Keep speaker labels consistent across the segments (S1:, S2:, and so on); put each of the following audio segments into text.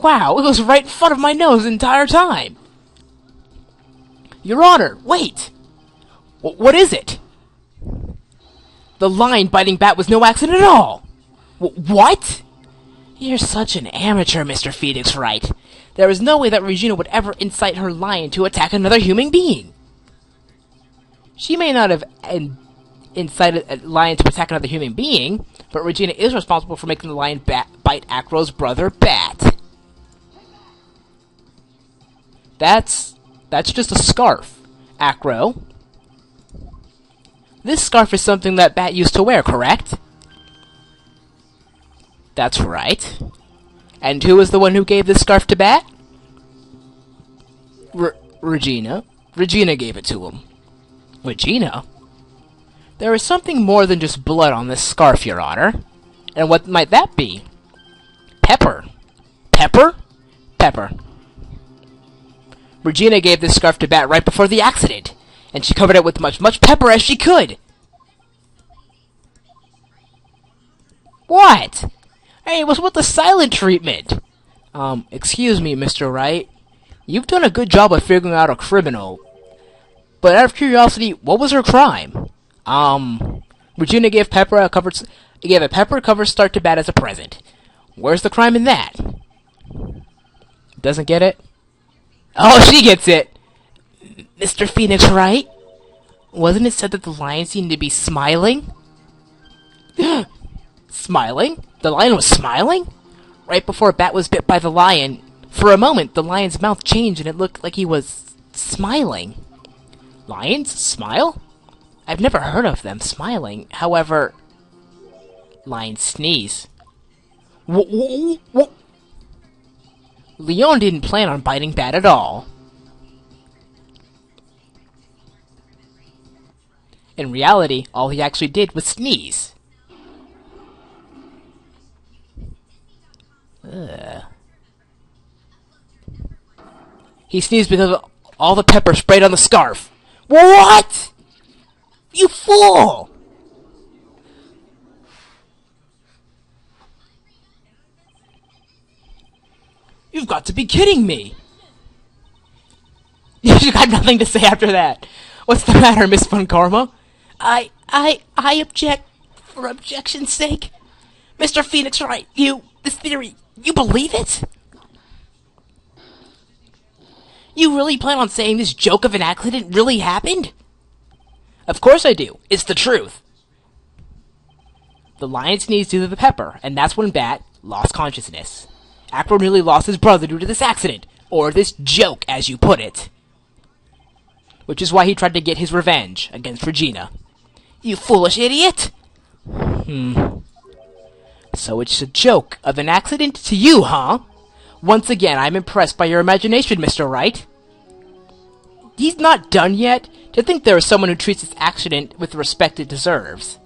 S1: Wow, it was right in front of my nose the entire time! Your Honor, wait! What is it? The lion biting Bat was no accident at all! What? You're such an amateur, Mr. Phoenix Wright. There is no way that Regina would ever incite her lion to attack another human being. She may not have incited a lion to attack another human being, but Regina is responsible for making the lion bite Acro's brother, Bat. That's just a scarf, Acro. This scarf is something that Bat used to wear, correct? That's right. And who was the one who gave this scarf to Bat? Regina. Regina gave it to him. Regina? There is something more than just blood on this scarf, Your Honor. And what might that be? Pepper. Pepper? Pepper. Regina gave this scarf to Bat right before the accident, and she covered it with much pepper as she could. What? Hey, it was with the silent treatment. Excuse me, Mr. Wright. You've done a good job of figuring out a criminal. But out of curiosity, what was her crime? Regina gave a pepper covered start to Bat as a present. Where's the crime in that? Doesn't get it? Oh, she gets it! Mr. Phoenix Wright? Wasn't it said that the lion seemed to be smiling? Smiling? The lion was smiling? Right before Bat was bit by the lion, for a moment the lion's mouth changed and it looked like he was smiling. Lions smile? I've never heard of them smiling. However, lions sneeze. Leon didn't plan on biting Bat at all. In reality, all he actually did was sneeze. Ugh. He sneezed because of all the pepper sprayed on the scarf. What? You fool! You've got to be kidding me! You got nothing to say after that. What's the matter, Miss Von Karma? I object for objection's sake. Mr. Phoenix Wright, this theory, you believe it? You really plan on saying this joke of an accident really happened? Of course I do. It's the truth. The lion sneezed due to the pepper, and that's when Bat lost consciousness. Acro nearly lost his brother due to this accident, or this joke, as you put it. Which is why he tried to get his revenge against Regina. You foolish idiot! So it's a joke of an accident to you, huh? Once again, I'm impressed by your imagination, Mr. Wright. He's not done yet. To think there is someone who treats this accident with the respect it deserves.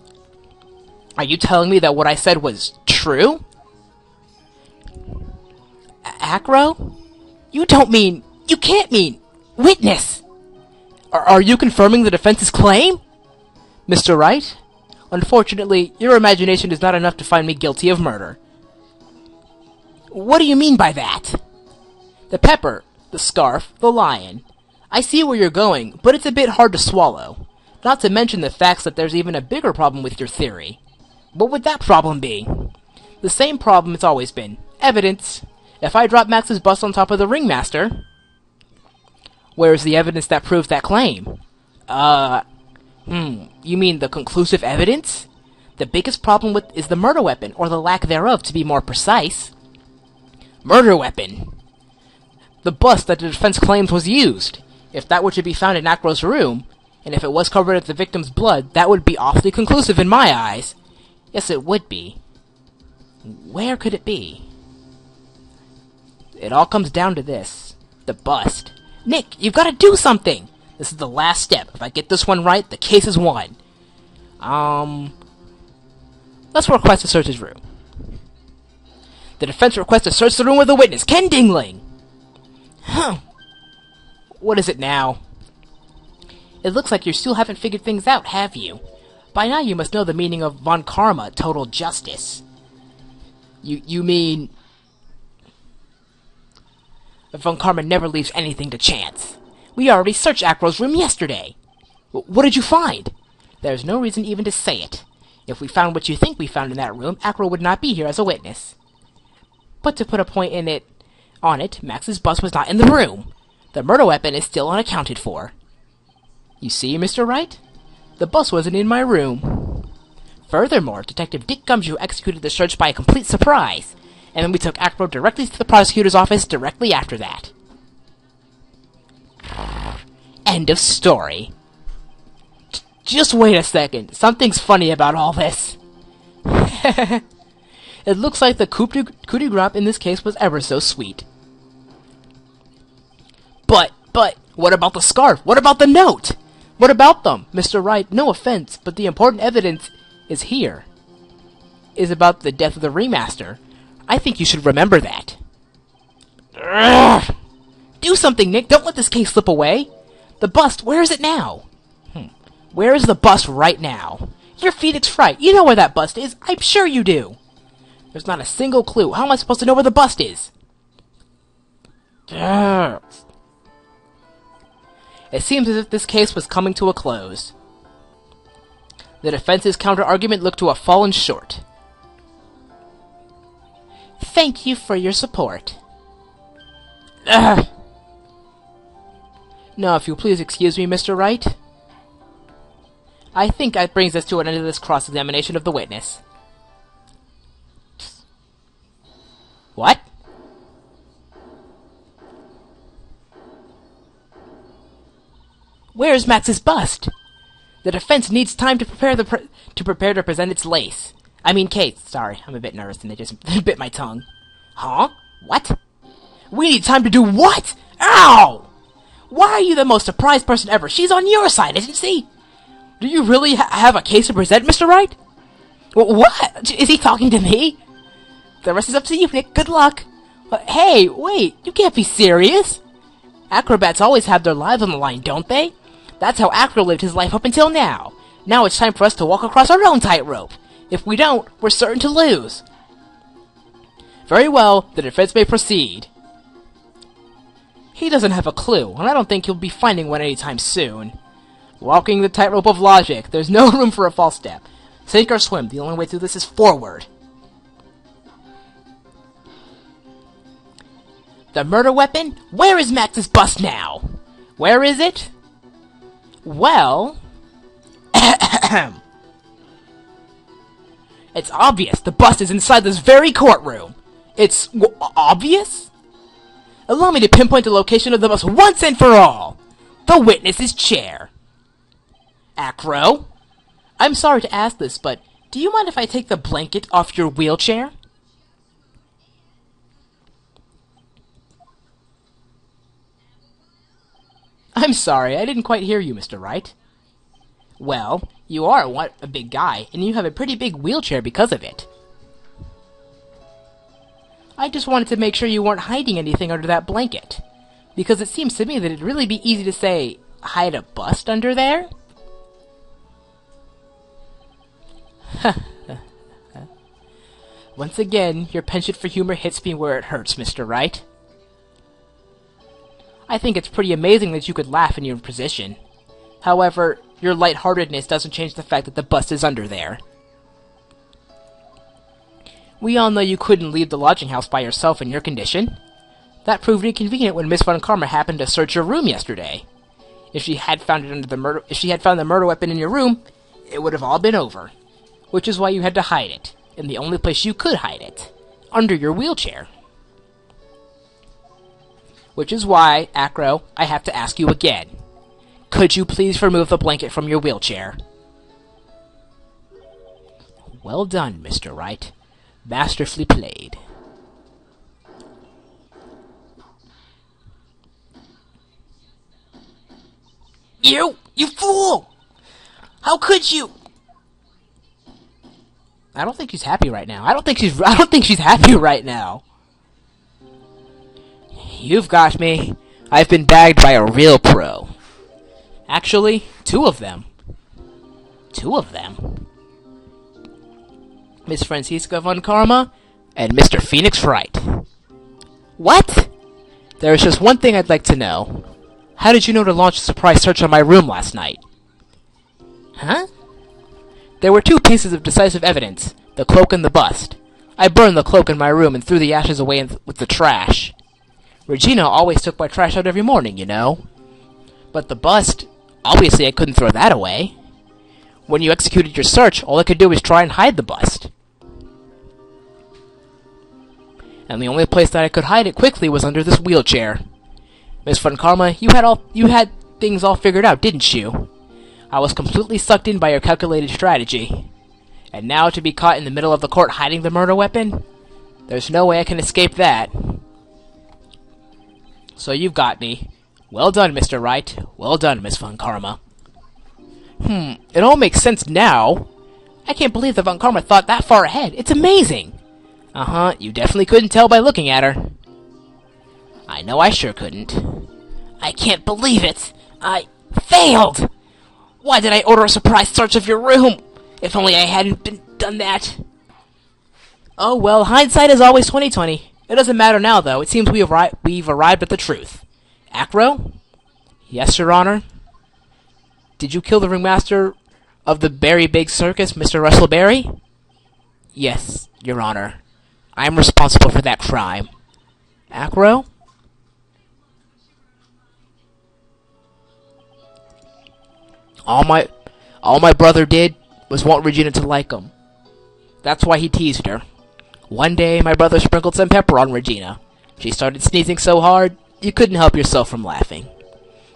S1: Are you telling me that what I said was true? Acro? You can't mean witness! Are you confirming the defense's claim? Mr. Wright? Unfortunately, your imagination is not enough to find me guilty of murder. What do you mean by that? The pepper, the scarf, the lion. I see where you're going, but it's a bit hard to swallow. Not to mention the facts that there's even a bigger problem with your theory. What would that problem be? The same problem it's always been. Evidence. If I drop Max's bust on top of the ringmaster, where's the evidence that proves that claim? You mean the conclusive evidence? The biggest problem is the murder weapon, or the lack thereof, to be more precise. Murder weapon! The bust that the defense claims was used. If that were to be found in Acro's room, and if it was covered with the victim's blood, that would be awfully conclusive in my eyes. Yes, it would be. Where could it be? It all comes down to this. The bust. Nick, you've got to do something! This is the last step. If I get this one right, the case is won. Let's request to search his room. The defense requests to search the room with the witness, Ken Dingling! Huh. What is it now? It looks like you still haven't figured things out, have you? By now you must know the meaning of Von Karma, total justice. You mean... Von Karma never leaves anything to chance. We already searched Acro's room yesterday. What did you find? There's no reason even to say it. If we found what you think we found in that room, Acro would not be here as a witness. But to put a point on it, Max's bus was not in the room. The murder weapon is still unaccounted for. You see, Mr. Wright? The bus wasn't in my room. Furthermore, Detective Dick Gumshoe executed the search by a complete surprise, and then we took Acro directly to the prosecutor's office directly after that. End of story. Just wait a second. Something's funny about all this. It looks like the coup de grace in this case was ever so sweet. But, what about the scarf? What about the note? What about them? Mr. Wright, no offense, but the important evidence is here. Is about the death of the ringmaster. I think you should remember that. Urgh! Do something, Nick. Don't let this case slip away. The bust, where is it now? Where is the bust right now? You're Phoenix Wright. You know where that bust is. I'm sure you do. There's not a single clue. How am I supposed to know where the bust is? Urgh. It seems as if this case was coming to a close. The defense's counter-argument looked to have fallen short. Thank you for your support. Ugh. Now, if you'll please excuse me, Mr. Wright. I think that brings us to an end of this cross-examination of the witness. What? Where's Max's bust? The defense needs time to prepare to present its case. Sorry, I'm a bit nervous and it just bit my tongue. Huh? What? We need time to do what? Ow! Why are you the most surprised person ever? She's on your side, isn't she? Do you really have a case to present, Mr. Wright? What? Is he talking to me? The rest is up to you, Nick. Good luck. Hey, wait. You can't be serious. Acrobats always have their lives on the line, don't they? That's how Acro lived his life up until now. Now it's time for us to walk across our own tightrope. If we don't, we're certain to lose. Very well. The defense may proceed. He doesn't have a clue, and I don't think he'll be finding one anytime soon. Walking the tightrope of logic, there's no room for a false step. Sink or swim, the only way through this is forward. The murder weapon? Where is Max's bust now? Where is it? Well... It's obvious. The bust is inside this very courtroom. It's obvious? Allow me to pinpoint the location of the bust once and for all. The witness's chair. Acro? I'm sorry to ask this, but do you mind if I take the blanket off your wheelchair? I'm sorry, I didn't quite hear you, Mr. Wright. Well, you are a big guy, and you have a pretty big wheelchair because of it. I just wanted to make sure you weren't hiding anything under that blanket, because it seems to me that it'd really be easy to say, hide a bust under there? Once again, your penchant for humor hits me where it hurts, Mr. Wright. I think it's pretty amazing that you could laugh in your position. However, your lightheartedness doesn't change the fact that the bust is under there. We all know you couldn't leave the lodging house by yourself in your condition. That proved inconvenient when Miss Von Karma happened to search your room yesterday. If she had found the murder weapon in your room, it would have all been over. Which is why you had to hide it, in the only place you could hide it, under your wheelchair. Which is why, Acro, I have to ask you again. Could you please remove the blanket from your wheelchair? Well done, Mr. Wright. Masterfully played. You fool! How could you? I don't think she's happy right now. I don't think she's happy right now. You've got me. I've been bagged by a real pro. Actually, two of them. Miss Franizka von Karma and Mr. Phoenix Wright. What? There is just one thing I'd like to know. How did you know to launch a surprise search on my room last night? Huh? There were two pieces of decisive evidence, the cloak and the bust. I burned the cloak in my room and threw the ashes away with the trash. Regina always took my trash out every morning, you know. But the bust, obviously I couldn't throw that away. When you executed your search, all I could do was try and hide the bust. And the only place that I could hide it quickly was under this wheelchair. Miss Franizka, you had things all figured out, didn't you? I was completely sucked in by your calculated strategy. And now to be caught in the middle of the court hiding the murder weapon? There's no way I can escape that. So you've got me. Well done, Mr. Wright. Well done, Miss Franizka. It all makes sense now. I can't believe that Franizka thought that far ahead. It's amazing. You definitely couldn't tell by looking at her. I know I sure couldn't. I can't believe it. I failed. Why did I order a surprise search of your room? If only I hadn't done that. Oh well, hindsight is always 20/20. It doesn't matter now, though. It seems we've arrived at the truth. Acro? Yes, Your Honor. Did you kill the ringmaster of the Berry Big Circus, Mr. Russell Berry? Yes, Your Honor. I am responsible for that crime. Acro? All my brother did was want Regina to like him. That's why he teased her. One day, my brother sprinkled some pepper on Regina. She started sneezing so hard, you couldn't help yourself from laughing.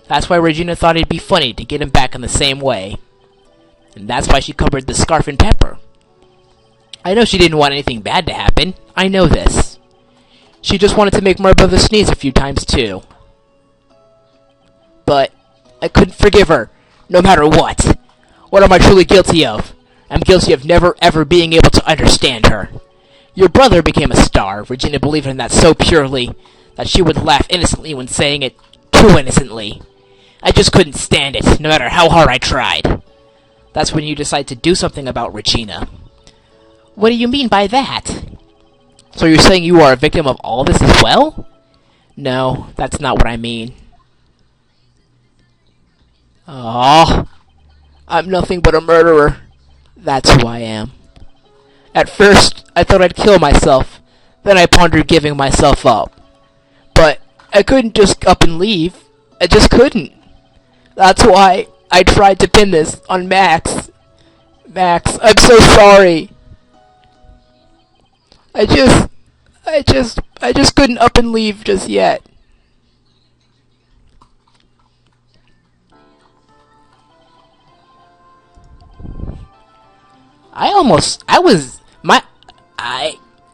S1: That's why Regina thought it'd be funny to get him back in the same way. And that's why she covered the scarf in pepper. I know she didn't want anything bad to happen. I know this. She just wanted to make my brother sneeze a few times, too. But I couldn't forgive her, no matter what. What am I truly guilty of? I'm guilty of never, ever being able to understand her. Your brother became a star. Regina believed in that so purely that she would laugh innocently when saying it too innocently. I just couldn't stand it, no matter how hard I tried. That's when you decide to do something about Regina. What do you mean by that? So you're saying you are a victim of all this as well? No, that's not what I mean. Oh, I'm nothing but a murderer. That's who I am. At first, I thought I'd kill myself. Then I pondered giving myself up. But I couldn't just up and leave. I just couldn't. That's why I tried to pin this on Max. Max, I'm so sorry. I just couldn't up and leave just yet.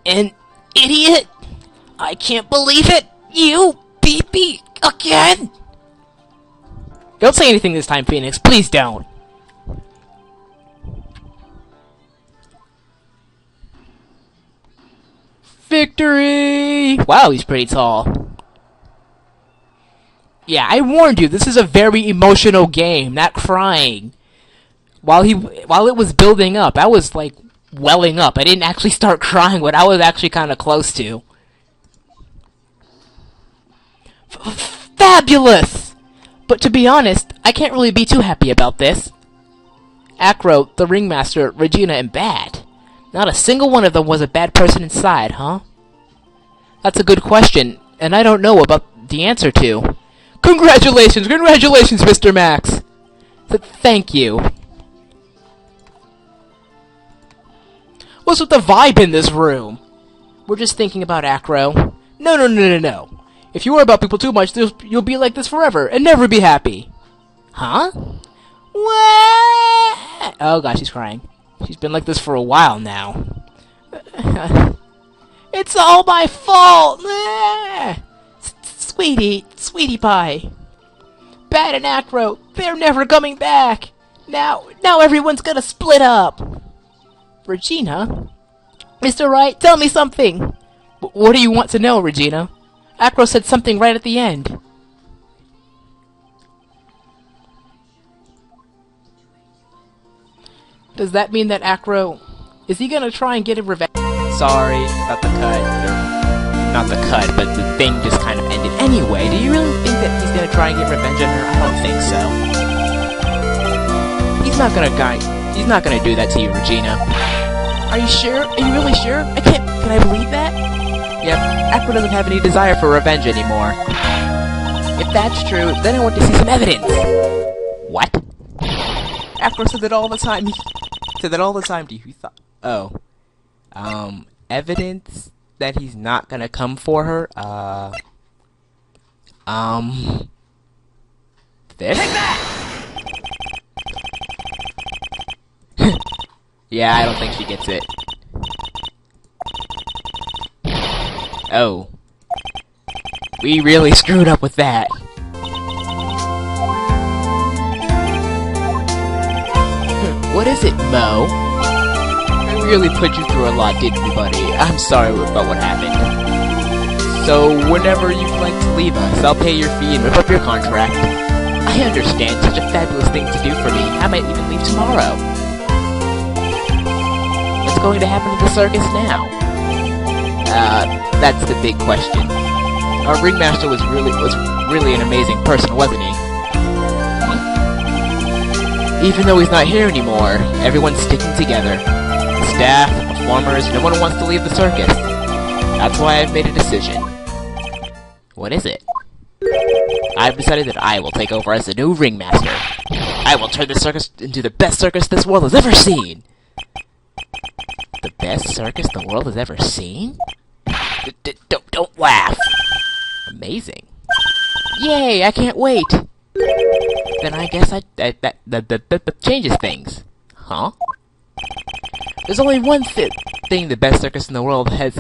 S1: An idiot. I can't believe it. You beat me again. Don't say anything this time, Phoenix. Please don't. Victory! Wow, he's pretty tall. Yeah, I warned you, this is a very emotional game, not crying. While it was building up, I was like welling up. I didn't actually start crying, but I was actually kind of close to. Fabulous! But to be honest, I can't really be too happy about this. Acro, the ringmaster, Regina, and Bad. Not a single one of them was a bad person inside, huh? That's a good question, and I don't know about the answer to. Congratulations, Mr. Max! Thank you. What's with the vibe in this room? We're just thinking about Acro. No. If you worry about people too much, you'll be like this forever and never be happy. Huh? What? Oh gosh, she's crying. She's been like this for a while now. It's all my fault! Sweetie pie. Bad and Acro, they're never coming back! Now everyone's gonna split up! Regina? Mr. Wright, tell me something! What do you want to know, Regina? Acro said something right at the end. Does that mean that Acro... Is he gonna try and get a revenge? Sorry about the cut. Not the cut, but the thing just kind of ended. Anyway. He's not gonna do that to you, Regina. Are you sure? Are you really sure? Can I believe that? Yep, Acro doesn't have any desire for revenge anymore. If that's true, then I want to see some evidence. What? Acro said that all the time. He said that all the time to you. He thought, evidence that he's not gonna come for her. This? Take that! Yeah, I don't think she gets it. Oh. We really screwed up with that. What is it, Mo? We really put you through a lot, didn't we, buddy? I'm sorry about what happened. So, whenever you'd like to leave us, I'll pay your fee and rip up your contract. I understand, such a fabulous thing to do for me. I might even leave tomorrow. What's going to happen to the circus now? That's the big question. Our ringmaster was really an amazing person, wasn't he? Even though he's not here anymore, everyone's sticking together. The staff, the performers, no one wants to leave the circus. That's why I've made a decision. What is it? I've decided that I will take over as the new ringmaster. I will turn this circus into the best circus this world has ever seen. The best circus the world has ever seen? Don't laugh. Amazing. Yay, I can't wait. Then I guess that changes things. Huh? There's only one thing the best circus in the world has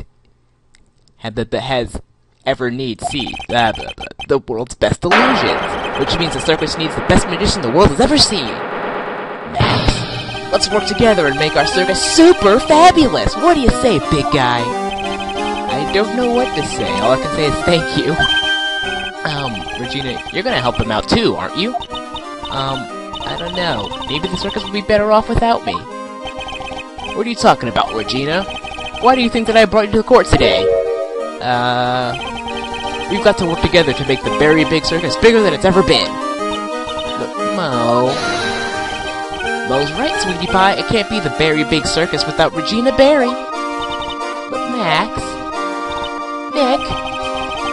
S1: ever need see. The world's best illusions. Which means the circus needs the best magician the world has ever seen. Max, let's work together and make our circus super fabulous. What do you say, big guy? I don't know what to say. All I can say is thank you. Regina, you're gonna help him out too, aren't you? I don't know. Maybe the circus would be better off without me. What are you talking about, Regina? Why do you think that I brought you to the court today? We've got to work together to make the very big circus bigger than it's ever been. Mo's right, sweetie pie. It can't be the very big circus without Regina Berry. But Max... Nick...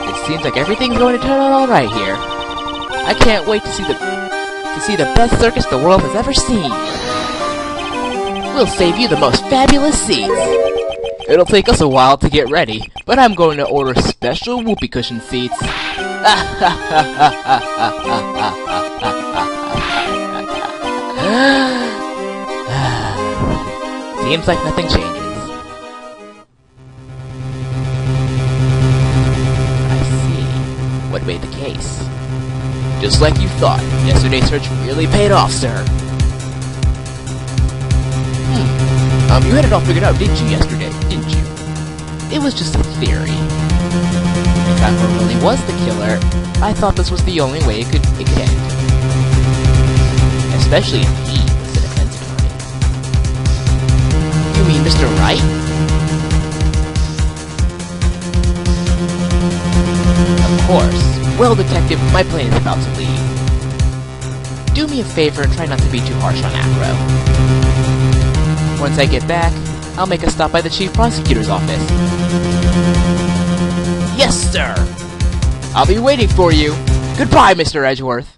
S1: It seems like everything's going to turn out alright here. I can't wait to see the best circus the world has ever seen. We'll save you the most fabulous seats. It'll take us a while to get ready, but I'm going to order special whoopee cushion seats. Seems like nothing changes. What made the case? Just like you thought, yesterday's search really paid off, sir. You had it all figured out, didn't you, yesterday? Didn't you? It was just a theory. If Acro really was the killer, I thought this was the only way it could end. Especially if he was the defense attorney. You mean Mr. Wright? Of course. Well, Detective, my plane is about to leave. Do me a favor and try not to be too harsh on Acro. Once I get back, I'll make a stop by the Chief Prosecutor's office. Yes, sir! I'll be waiting for you. Goodbye, Mr. Edgeworth.